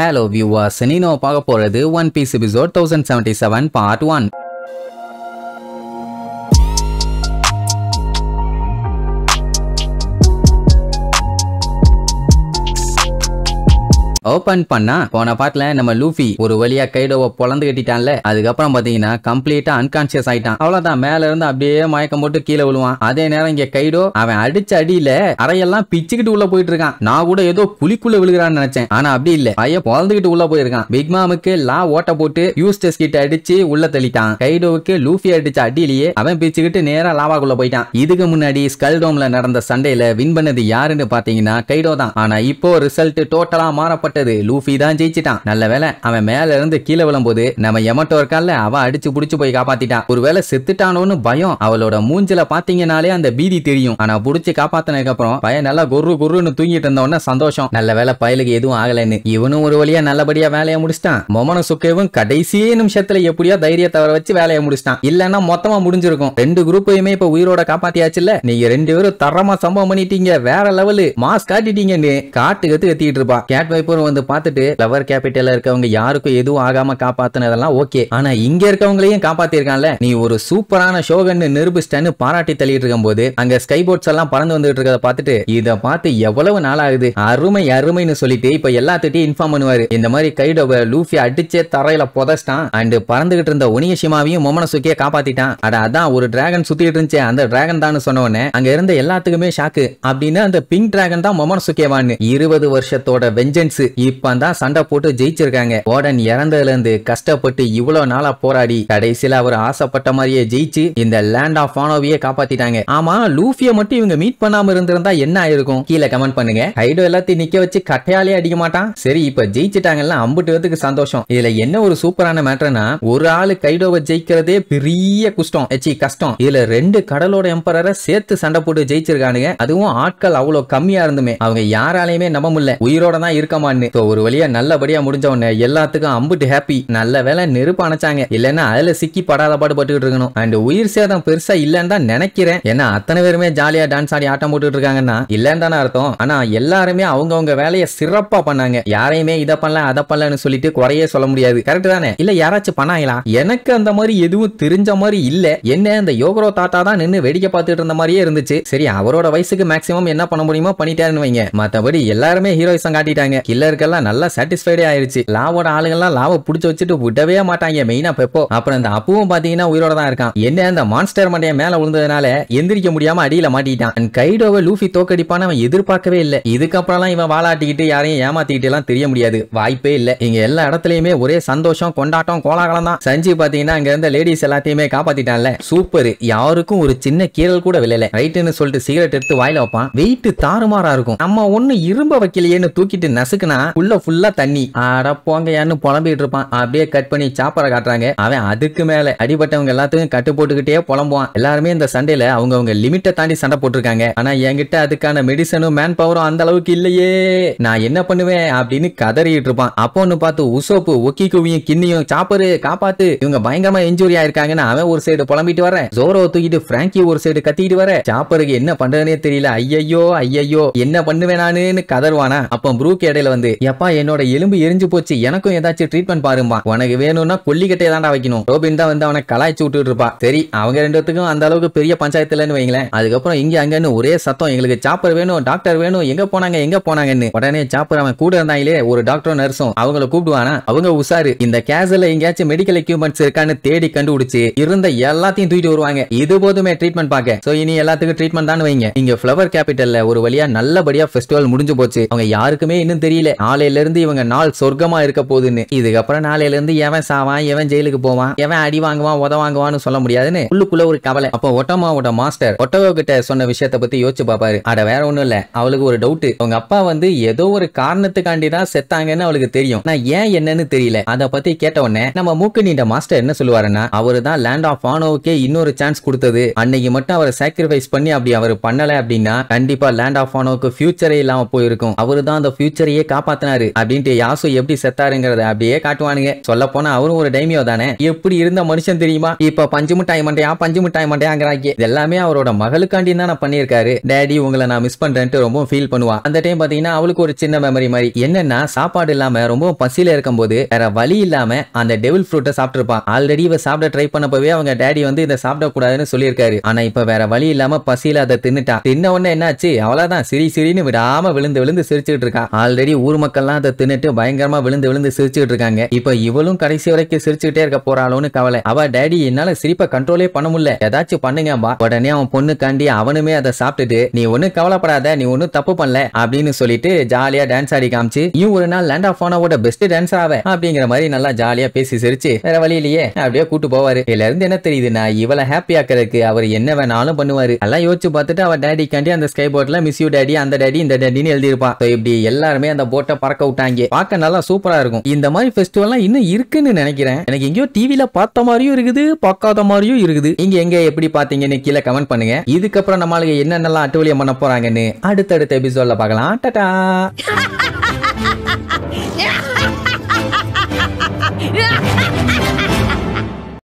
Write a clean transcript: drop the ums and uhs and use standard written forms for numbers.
Hello viewers, Niño பார்க்க போறது One Piece episode 1077 part 1. Open பண்ணா போன பாட்டுல நம்ம லூஃபி ஒரு வழியா கைடோவை பொளந்து கட்டிட்டான்ல. அதுக்கப்புறம் பாத்தீங்கன்னா கம்ப்ளீட்டா அன்கான்சியஸ் ஆயிட்டான். அவ்வளவுதான், மேல இருந்து அப்படியே மயக்கம் போட்டு கீழே விழுவான். அதே நேரம் இங்க கைடோ அவன் அடிச்ச அடியில அறையெல்லாம் பிச்சுக்கிட்டு உள்ள போயிட்டு இருக்கான். நான் கூட ஏதோ குழிக்குள்ள விழுகிறான்னு நினைச்சேன், ஆனா அப்படி இல்ல, பையன் பொளந்துக்கிட்டு உள்ள போயிருக்கான். பிக்மாமுக்கு லா ஓட்ட போட்டு யூஸ்டஸ் கிட்ட அடிச்சு உள்ள தள்ளிட்டான். கைடோவுக்கு லூஃபி அடிச்ச அடியிலேயே அவன் பிச்சுக்கிட்டு நேரா லாவாக்குள்ள போயிட்டான். இதுக்கு முன்னாடி ஸ்கல்டோம்ல நடந்த சண்டையில வின் பண்ணது யாருன்னு பாத்தீங்கன்னா கைடோ தான். ஆனா இப்போ ரிசல்ட் டோட்டலா மாறப்பட்ட லூஃபி தான் ஜெயிச்சிட்டான். நல்ல வேளை அவன் மேல இருந்து கீழே விழும்போது நம்ம யமட்டோ இருக்கான்ல, அவன் அடிச்சு புடிச்சு போய் காப்பாத்திட்டான். ஒருவேளை செத்துட்டானோன்னு பயம் அவளோட மூஞ்சில பாத்தீங்கனாலே அந்த பீதி தெரியும். ஆனா புடிச்சு காப்பாத்தினதுக்கு அப்புறம் பையன் நல்லா குருன்னு தூங்கிட்டு இருந்தவன சந்தோஷம். நல்ல வேளை பயலுக்கு எதுவும் ஆகலன்னு இவனும் ஒரு வழியா நல்லபடியா வேலையை முடிச்சிட்டான். மொமனோசுகேவும் கடைசி நிமிஷத்துல எப்படியோ தைரியத்தை வர வச்சு வேலையை முடிச்சிட்டான். இல்லன்னா மொத்தமா முடிஞ்சிருக்கும். ரெண்டு குரூப்பையுமே இப்ப உயிரோட காப்பாத்தியாச்சுல்ல. நீங்க ரெண்டு பேரும் தரமா சம்பவம் பண்ணிட்டீங்க, வேற லெவலு மாஸ் காட்டிட்டீங்கன்னு கத்திட்டு இருப்பா. கேட் வைப்பர் வந்து பார்த்துட்டு ஃப்ளவர் கேபிட்டல்ல இருக்கவங்க யாருக்கும் எதுவும் ஆகாம காப்பாத்துனதெல்லாம் ஓகே, ஆனா இங்க இருக்கவங்களையும் காப்பாத்திருக்கான்ல, நீ ஒரு சூப்பரான ஷோகன்னு நிரூபிச்சிட்டேன்னு பாராட்டி தள்ளிட்டு இருக்கும்போது அங்க ஸ்கை போட்ஸ் எல்லாம் பறந்து வந்துட்டு இருக்கத பார்த்துட்டு இத பார்த்து எவ்வளவு நாள் ஆகுது, அருமை அருமைன்னு சொல்லிட்டு இப்ப எல்லாத்திட்டையும் இன்ஃபார்ம் பண்ணுவாரு. இந்த மாதிரி கைடோவை லூஃபி அடிச்சே தரையில புதைச்சிட்டான். அண்ட் பறந்துகிட்டு இருந்த ஒனியஷிமாவையும் மொமனோசுகே காப்பாத்திட்டான். அதான் ஒரு டிராகன் சுத்திட்டு இருந்துச்சு, அந்த டிராகன் தான் சொன்ன உடனே அங்க இருந்த எல்லாத்துக்குமே ஷாக்கு. அப்படின்னு அந்த பிங்க் டிராகன் தான் மொமனோசுகேவான்னு 20 வருஷத்தோட வெஞ்சன்ஸ் இப்பதான் சண்டை போட்டு ஜெயிச்சிருக்காங்க. வார்டன் இறந்ததுல இருந்து கஷ்டப்பட்டு இவ்வளவு நாளா போராடி கடைசியில அவர் ஆசைப்பட்ட மாதிரியே ஜெயிச்சு இந்த லேண்ட் ஆஃப் ஆனோவியே காப்பாத்திட்டாங்க. ஆமா, லூஃபிய மட்டும் இவங்க மீட் பண்ணாம இருந்திருந்தா என்ன ஆயிருக்கும்? கீழே கமெண்ட் பண்ணுங்க. கைடோ எல்லாத்தையும் நிக்க வச்சு கட்டையாலே அடிக்க மாட்டான். சரி, இப்ப ஜெயிச்சிட்டாங்கல்ல, அம்புட்டுவதுக்கு சந்தோஷம். இதுல என்ன ஒரு சூப்பரான மேட்டர்னா, ஒரு ஆளு கைடோவை ஜெயிக்கிறதே பெரிய கஷ்டம். இதுல ரெண்டு கடலோட எம்பரரை சேர்த்து சண்டை போட்டு ஜெயிச்சிருக்கானுங்க. அதுவும் ஆட்கள் அவ்வளவு கம்மியா இருந்துமே அவங்க யாராலையுமே நம்ப முடியல உயிரோட தான் இருக்கமான்னு. ஒரு வழியா நல்லபடியா முடிஞ்ச உடனே எல்லாத்துக்கும் அம்புட்டு ஹாப்பி. நல்ல வேலை நெருப்பு அணைச்சாங்க, இல்லன்னா அதுல சிக்கி படாத பாடு பட்டுக்கிட்டு இருக்கணும். அண்ட் உயிர் சேதம் பெருசா இல்லன்னு தான் நினைக்கிறேன். ஏன்னா அத்தனை பேருமே ஜாலியா டான்ஸ் ஆடி ஆட்டம் போட்டுட்டு இருக்காங்கன்னா இல்லன்னு தானே அர்த்தம். ஆனா எல்லாருமே அவங்கவுங்க வேலையை சிறப்பா பண்ணாங்க. யாரையுமே இதை பண்ணல அதை பண்ணலன்னு சொல்லிட்டு குறையே சொல்ல முடியாது. கரெக்ட் தானே? இல்ல யாராச்சும் பண்ணாங்களா? எனக்கு அந்த மாதிரி எதுவும் தெரிஞ்ச மாதிரி இல்ல. என்ன இந்த யோகரோ தாத்தா தான் நின்னு வேடிக்கை பார்த்துட்டு இருந்த மாதிரியே இருந்துச்சு. சரி, அவரோட வயசுக்கு மேக்ஸிமம் என்ன பண்ண முடியுமோ பண்ணிட்டாருன்னு வைங்க. மத்தபடி எல்லாருமே ஹீரோயிசம் காட்டிட்டாங்க. கில்லருக்கெல்லாம் நல்லா சாட்டிஸ்ஃபைடே ஆயிருச்சு. லாவோட ஆளுங்கெல்லாம் லாவை புடிச்சு வச்சுட்டு விடவே மாட்டாங்க. மெயினா பெப்போ. அப்புறம் இந்த அப்புவும் பாத்தீங்கன்னா உயிரோட தான் இருக்கான். என்ன இந்த மான்ஸ்டர் மண்டைய மேல விழுந்ததுனால எந்திரிக்க முடியாம அடியில மாட்டிட்டான். கைடோவை லூஃபி தோக்கடிப்பான்னு அவன் எதிர்பார்க்கவே இல்ல. இதுக்கப்புறம் இவன் வாலாட்டிக்கிட்டு யாரையும் ஏமாத்திக்கிட்டு எல்லாம் தெரிய முடியாது, வாய்ப்பே இல்ல. இங்க எல்லா இடத்துலயுமே ஒரே சந்தோஷம், கொண்டாட்டம், கோலாகலம் தான். சஞ்சீவ் பாத்தீங்கன்னா அங்க இருந்த லேடிஸ் எல்லாத்தையுமே காப்பாத்திட்டான்ல, சூப்பர். யாருக்கும் ஒரு சின்ன கீரல் கூட விழல. ரைட்டுன்னு சொல்லிட்டு சிகரெட் எடுத்து வாயில வைப்பான். வெயிட் தாறுமாறா இருக்கும். நம்ம ஒண்ணு இரும்ப வைக்கலையேன்னு தூக்கிட்டு நசுக்குனா உள்ள ஃபுல்லா தண்ணி. ஆட போங்கயான்னு புலம்பிட்டு இருப்பான். அப்படியே கட் பண்ணி சாப்பரை காட்டுறாங்க. அவன் அதுக்கு மேல அடிபட்டவங்க எல்லாத்துக்கும் கட்டு போட்டுக்கிட்டே புலம்புவான். எல்லாருமே இந்த சண்டையில அவங்க லிமிட்டை தாண்டி சண்டை போட்டிருக்காங்க. ஆனா என்கிட்ட அதுக்கான மெடிசனும் மேன் பவரும் அந்த அளவுக்கு இல்லையே, நான் என்ன பண்ணுவேன் அப்படின்னு கதறிட்டு இருப்பான். அப்போ ஒன்னு பார்த்து உசோப்பு ஒக்கிக்குவியும் கிண்ணியும் சாப்பரு காப்பாத்து, இவங்க பயங்கரமா இன்ஜூரி ஆயிருக்காங்கன்னு அவன் ஒரு சைடு புலம்பிட்டு வர, ஜோரோ தூக்கிட்டு பிராங்கி ஒரு சைடு கத்திட்டு வர, சாப்பருக்கு என்ன பண்றதுனே தெரியல. ஐயோ என்ன பண்ணுவேன் நானு கதறுவானா. அப்ப ப்ரூக் இடையில வந்து, எப்பா என்னோட எலும்பு எரிஞ்சு போச்சு, எனக்கும் ஏதாச்சும் ட்ரீட்மெண்ட் பாருமா, உனக்கு வேணும்னா கொல்லிக்கட்டையை தாண்டா வைக்கணும். ரோபின் தான் வந்து அவனை கலாய்ச்சி விட்டுட்டு இருப்பா. சரி, அவங்க ரெண்டுத்துக்கும் அந்த அளவுக்கு பெரிய பஞ்சாயத்து இல்லைன்னு வைங்களேன். அதுக்கப்புறம் இங்க அங்கன்னு ஒரே சத்தம், எங்களுக்கு சாப்பர் வேணும், டாக்டர் வேணும், எங்க போனாங்கன்னு. உடனே சாப்பர் அவன் கூட இருந்தாங்களே ஒரு டாக்டர் நர்ஸும் அவங்கள கூப்பிடுவானா. அவங்க உசாரு இந்த கேஸ்ல எங்கேயாச்சும் மெடிக்கல் எக்யூப்மெண்ட்ஸ் இருக்கான்னு தேடி கண்டுபிடிச்சு இருந்த எல்லாத்தையும் தூக்கிட்டு வருவாங்க. இது போதுமே ட்ரீட்மெண்ட் பார்க்க. சோ இனி எல்லாத்துக்கும் ட்ரீட்மெண்ட் தான் வைங்க. இங்க ஃப்ளவர் கேபிட்டல்ல ஒரு வழியா நல்லபடியா ஃபெஸ்டிவல் முடிஞ்சு போச்சு. அவங்க யாருக்குமே இன்னும் தெரியல நாளையில இருந்து இவங்க நாள் சொர்க்கமா இருக்க போகுதுன்னு. இதுக்கப்புறம் நாளையில இருந்து எவன் சாவான், எவன் ஜெயிலுக்கு போவான், எவன் அடி வாங்குவான், உத வாங்குவான்னு சொல்ல முடியாதுன்னு உள்ளுக்குள்ள ஒரு கவலை. அப்போ ஒட்டோமாவோட மாஸ்டர் ஒட்டோகோ கிட்ட சொன்ன விஷயத்தை பத்தி யோசிச்சு பாப்பாரு. அட வேற ஒண்ணும் இல்ல, அவளுக்கு ஒரு டவுட். அவங்க அப்பா வந்து ஏதோ ஒரு காரணத்துக்காண்டி தான் செத்தாங்கன்னு அவளுக்கு தெரியும். நான் ஏன் என்னன்னு தெரியல. அதை பத்தி கேட்ட உடனே நம்ம மூக்கு நீண்ட மாஸ்டர் என்ன சொல்லுவாருன்னா, அவரு தான் லேண்ட் ஆஃப் ஆனோவுக்கே இன்னொரு சான்ஸ் கொடுத்தது. அன்னைக்கு மட்டும் அவரை சாக்ரிஃபைஸ் பண்ணி அப்படி அவர் பண்ணல அப்படின்னா கண்டிப்பா லேண்ட் ஆஃப் ஆனோவுக்கு ஃபியூச்சரே இல்லாம போயிருக்கும். அவரு தான் அந்த ஃபியூச்சரையே காப்பாத்தினாரு அப்படின்ட்டு யாசு எப்படி செத்தாருங்கிறத அப்படியே காட்டுவானுங்க. சொல்ல போனா அவரும் ஒரு டைமியோ தானே, எப்படி இருந்த மனுஷன் தெரியுமா? இப்ப பஞ்சு மிட்டாய் மண்டையாங்கிறாங்க. எல்லாமே அவரோட மகளுக்காண்டி தான் நான் பண்ணியிருக்காரு. டேடி உங்களை நான் மிஸ் பண்றேன்ட்டு ரொம்ப ஃபீல் பண்ணுவா. அந்த டைம் பாத்தீங்கன்னா அவளுக்கு ஒரு சின்ன மெமரி மாதிரி என்னன்னா, சாப்பாடு இல்லாம ரொம்ப பசியில இருக்கும்போது வேற வழி இல்லாம அந்த டெவில் ஃப்ரூட்டை சாப்பிட்டுருப்பான். ஆல்ரெடி இவ சாப்பிட ட்ரை பண்ணப்பவே அவங்க டேடி வந்து இதை சாப்பிடக்கூடாதுன்னு சொல்லியிருக்காரு. ஆனா இப்ப வேற வழி இல்லாம பசியில அதை தின்னுட்டா. தின்ன உடனே என்னாச்சு, அவ்வளவுதான் சிரின்னு விடாம விழுந்து சிரிச்சுட்டு இருக்கா. ஆல்ரெடி ஊர் மக்கள்லாம் அதை தின்னுட்டு பயங்கரமா விழுந்து சிரிச்சுட்டு இருக்காங்க. இப்ப இவளும் கடைசி வரைக்கும் சிரிச்சுட்டே இருக்க போறாளோன்னு கவலை. அவ டேடி என்னால சிரிப்பை கண்ட்ரோலே பண்ண முடியல, ஏதாச்சும் பண்ணுங்கப்பா. உடனே அவன் பொண்ணுக்காண்டி அவனுமே அதை சாப்பிட்டுட்டு நீ ஒன்னும் கவலைப்படாத, நீ ஒன்னும் தப்பு பண்ணல அப்படின்னு சொல்லிட்டு ஜாலியா டான்ஸ் ஆடி காமிச்சு இவன் ஒரு நாள் லேண்ட் ஆஃப் ஆனாவோட பெஸ்ட் டான்ஸ் ஆவே அப்படிங்கிற மாதிரி நல்லா ஜாலியா பேசி சிரிச்சு வேற வழியிலேயே அப்படியே கூட்டு போவாரு. இதுல இருந்து என்ன தெரியுதுன்னா, இவளை ஹாப்பி ஆக்கிறதுக்கு அவர் என்ன வேணாலும் பண்ணுவாரு. எல்லாம் யோசிச்சு பார்த்துட்டு அவ டேடி காண்டி அந்த ஸ்கை போர்ட்ல மிஸ் யூ டேடி, அந்த டேடி இந்த டேடின்னு எழுதியிருப்பான். இப்படி எல்லாருமே அந்த போட்டை பறக்க விட்டாங்க. பார்க்க நல்லா சூப்பரா இருக்கும். இந்த மாதிரி ஃபெஸ்டிவல்லாம் இன்னும் இருக்குன்னு நினைக்கிறேன். எனக்கு எங்கேயோ டிவில பார்த்த மாதிரியும் இருக்குது, பார்க்காத மாதிரியும் இருக்குது. இங்க எங்க எப்படி பாத்தீங்கன்னு கீழே கமெண்ட் பண்ணுங்க. இதுக்கப்புறம் நம்மளுக்கு என்னென்னலாம் அட்டுவலியம் பண்ண போறாங்கன்னு அடுத்தடுத்த எபிசோட்ல பார்க்கலாம். டாடா.